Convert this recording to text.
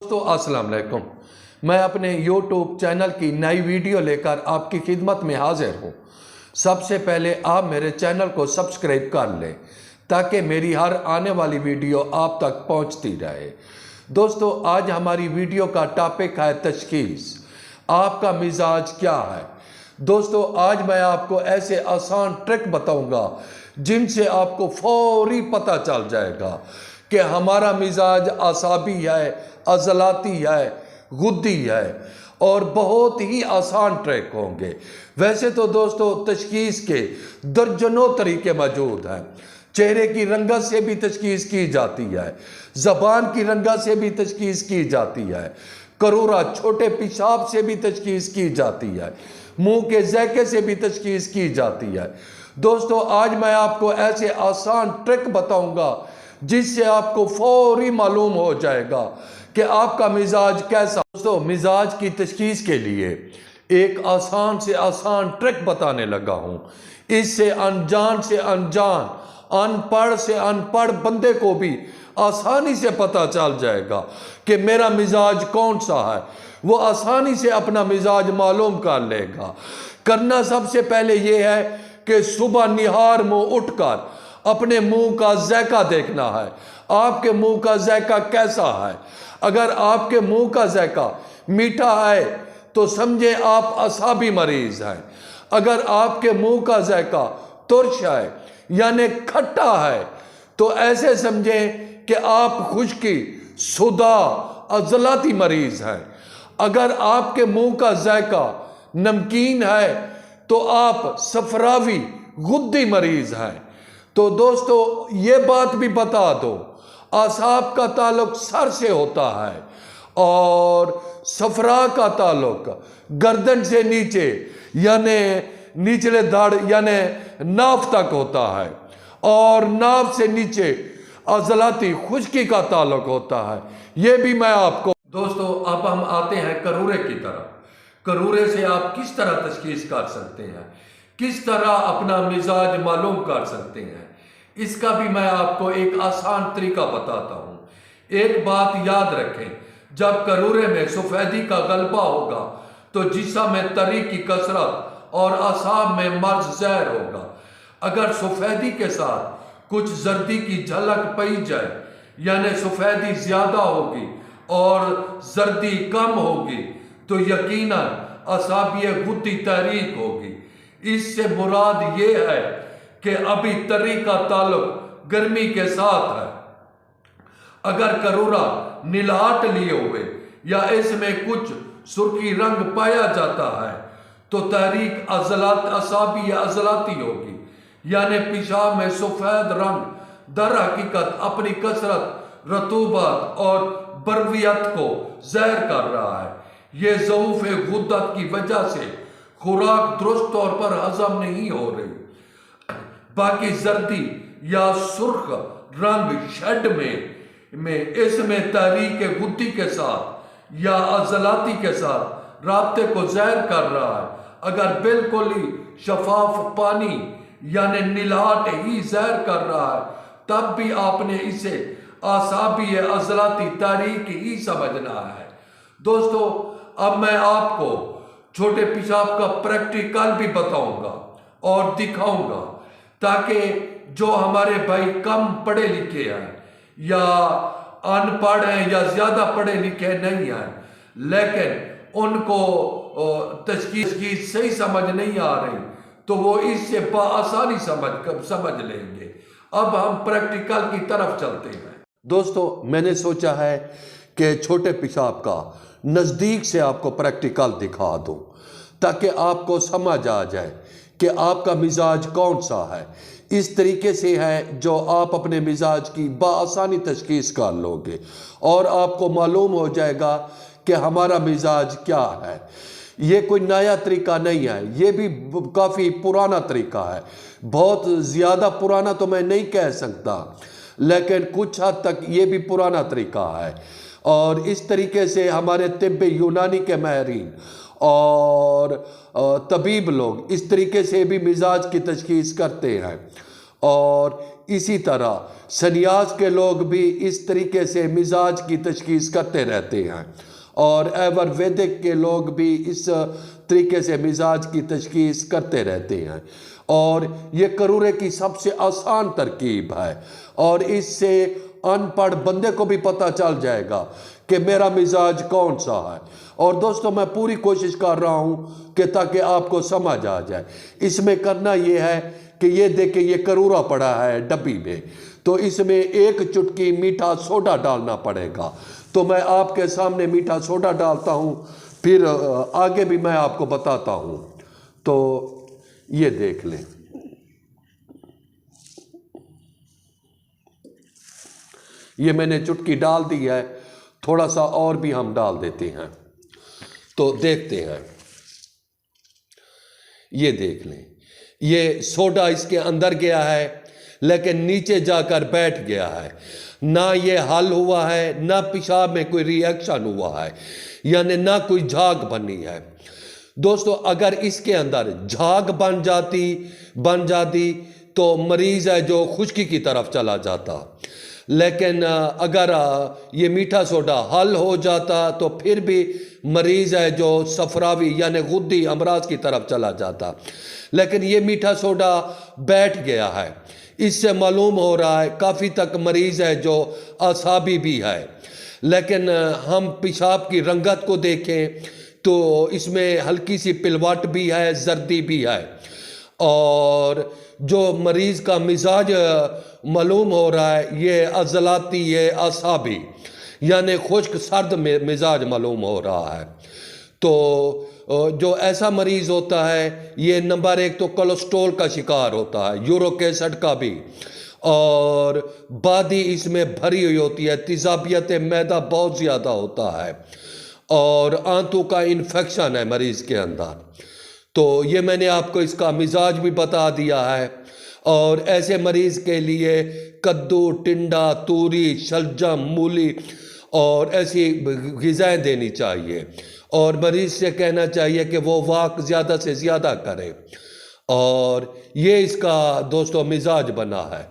दोस्तों अस्सलाम वालेकुम। मैं अपने YouTube चैनल की नई वीडियो लेकर आपकी खिदमत में हाजिर हूँ। सबसे पहले आप मेरे चैनल को सब्सक्राइब कर लें ताकि मेरी हर आने वाली वीडियो आप तक पहुँचती रहे। दोस्तों आज हमारी वीडियो का टॉपिक है तशखीस। आपका मिजाज क्या है। दोस्तों आज मैं आपको ऐसे आसान ट्रिक बताऊंगा जिनसे आपको फौरी पता चल जाएगा कि हमारा मिजाज असाबी है, अजलाती है, गुद्दी है, और बहुत ही आसान ट्रिक होंगे। वैसे तो दोस्तों तशखीस के दर्जनों तरीके मौजूद हैं। चेहरे की रंगत से भी तशखीस की जाती है, ज़बान की रंगत से भी तशखीस की जाती है, करूरा छोटे पेशाब से भी तशखीस की जाती है, मुंह के ज़ैके से भी तशखीस की जाती है। दोस्तों आज मैं आपको ऐसे आसान ट्रिक बताऊंगा जिससे आपको फौरी मालूम हो जाएगा कि आपका मिजाज कैसा। दोस्तों मिजाज की तशखीस के लिए एक आसान से आसान ट्रिक बताने लगा हूं। इससे अनजान से अनजान, अनपढ़ से अनपढ़ बंदे को भी आसानी से पता चल जाएगा कि मेरा मिजाज कौन सा है। वो आसानी से अपना मिजाज मालूम कर लेगा। करना सबसे पहले ये है कि सुबह निहार मुंह उठकर अपने मुंह का जायका देखना है। आपके मुंह का जायका कैसा है। अगर आपके मुंह का जायका मीठा है तो समझे आप असाबी मरीज हैं। अगर आपके मुंह का जायका तुर्श है यानी खट्टा है तो ऐसे समझें कि आप खुश्की, सुदा, अजलाती मरीज हैं। अगर आपके मुंह का जायका नमकीन है तो आप सफरावी, गुद्दी मरीज हैं। तो दोस्तों ये बात भी बता दो, आसाब का ताल्लुक सर से होता है और सफरा का ताल्लुक गर्दन से नीचे यानी निचले धड़ यानी नाफ तक होता है, और नाफ से नीचे अजलाती खुश्की का ताल्लुक होता है। ये भी मैं आपको। दोस्तों अब हम आते हैं करूरे की तरफ। करूरे से आप किस तरह तशखीस कर सकते हैं, किस तरह अपना मिजाज मालूम कर सकते हैं, इसका भी मैं आपको एक आसान तरीका बताता हूं। एक बात याद रखें, जब करूरे में सफेदी का गलबा होगा तो जिस्म में तरी की कसरत और असाब में मर्ज जहर होगा। अगर सफेदी के साथ कुछ जर्दी की झलक पई जाए यानी सफेदी ज्यादा होगी और जर्दी कम होगी तो यकीनन असाबिय गुद्दी तहरीक होगी। इससे मुराद ये है कि अभी तरी का ताल्लुक गर्मी के साथ है। अगर करूरा नीलाट लिए हुए या इसमें कुछ सुर्खी रंग पाया जाता है तो तहरीक असाबी या अजलाती होगी यानी पेशाब में सफेद रंग दर हकीकत अपनी कसरत, रतूबत और बरवियत को जहर कर रहा है। ये ज़ऊफ़ गुद्दत की वजह से खुराक दुरुस्त तौर पर हजम नहीं हो रही। बाकी जर्दी या सुर्ख रंग शेड में इसमें तहरीक गुद्दी के साथ या अजलाती के साथ राब्ते को जहर कर रहा है। अगर बिल्कुल ही शफाफ पानी यानी नीलाट ही जहर कर रहा है तब भी आपने इसे आसाबी अजलाती तहरीक ही समझना है। दोस्तों अब मैं आपको छोटे पेशाब का प्रैक्टिकल भी बताऊंगा और दिखाऊंगा ताकि जो हमारे भाई कम पढ़े लिखे हैं या अनपढ़ हैं या ज्यादा पढ़े लिखे नहीं हैं लेकिन उनको तशखीस की सही समझ नहीं आ रही तो वो इससे आसानी समझ लेंगे। अब हम प्रैक्टिकल की तरफ चलते हैं। दोस्तों मैंने सोचा है कि छोटे पेशाब का नज़दीक से आपको प्रैक्टिकल दिखा दूं ताकि आपको समझ आ जाए कि आपका मिजाज कौन सा है। इस तरीके से है जो आप अपने मिजाज की बआसानी तशखीस कर लोगे और आपको मालूम हो जाएगा कि हमारा मिजाज क्या है। ये कोई नया तरीका नहीं है, ये भी काफ़ी पुराना तरीका है। बहुत ज़्यादा पुराना तो मैं नहीं कह सकता लेकिन कुछ हद तक ये भी पुराना तरीका है। और इस तरीके से हमारे तिब्ब यूनानी के माहिरीन और तबीब लोग इस तरीके से भी मिजाज की तशखीस करते हैं। और इसी तरह सन्यास के लोग भी इस तरीके से मिजाज की तशखीस करते रहते हैं, और आयुर्वेदिक के लोग भी इस तरीके से मिजाज की तशखीस करते रहते हैं। और ये करूरे की सबसे आसान तरकीब है, और इससे अनपढ़ बंदे को भी पता चल जाएगा कि मेरा मिजाज कौन सा है। और दोस्तों, मैं पूरी कोशिश कर रहा हूँ कि ताकि आपको समझ आ जाए। इसमें करना ये है कि ये देखें, ये करूरा पड़ा है डब्बी में, तो इसमें एक चुटकी मीठा सोडा डालना पड़ेगा। तो मैं आपके सामने मीठा सोडा डालता हूँ, फिर आगे भी मैं आपको बताता हूँ। तो ये देख लें, ये मैंने चुटकी डाल दी है, थोड़ा सा और भी हम डाल देते हैं। तो देखते हैं, ये देख लें, ये सोडा इसके अंदर गया है लेकिन नीचे जाकर बैठ गया है, ना ये हल हुआ है, ना पेशाब में कोई रिएक्शन हुआ है, यानी ना कोई झाग बनी है। दोस्तों, अगर इसके अंदर झाग बन जाती तो मरीज है जो खुश्की की तरफ चला जाता, लेकिन अगर ये मीठा सोडा हल हो जाता तो फिर भी मरीज है जो सफरावी यानी गुद्दी अमराज की तरफ चला जाता। लेकिन ये मीठा सोडा बैठ गया है, इससे मालूम हो रहा है काफ़ी तक मरीज है जो असाबी भी है। लेकिन हम पेशाब की रंगत को देखें तो इसमें हल्की सी पिलवाट भी है, जर्दी भी है, और जो मरीज का मिजाज मालूम हो रहा है ये अजलाती, ये असाबी यानी खुश्क सर्द में मिजाज मालूम हो रहा है। तो जो ऐसा मरीज होता है ये नंबर एक तो कोलेस्ट्रॉल का शिकार होता है, यूरिक एसिड का भी, और बादी इसमें भरी हुई होती है, तेजाबियत मैदा बहुत ज़्यादा होता है, और आंतों का इन्फेक्शन है मरीज के अंदर। तो ये मैंने आपको इसका मिजाज भी बता दिया है। और ऐसे मरीज के लिए कद्दू, टिंडा, तूरी, शलजम, मूली और ऐसी ग़िज़ाएँ देनी चाहिए, और मरीज से कहना चाहिए कि वो वाक ज़्यादा से ज़्यादा करे। और ये इसका दोस्तों मिजाज बना है।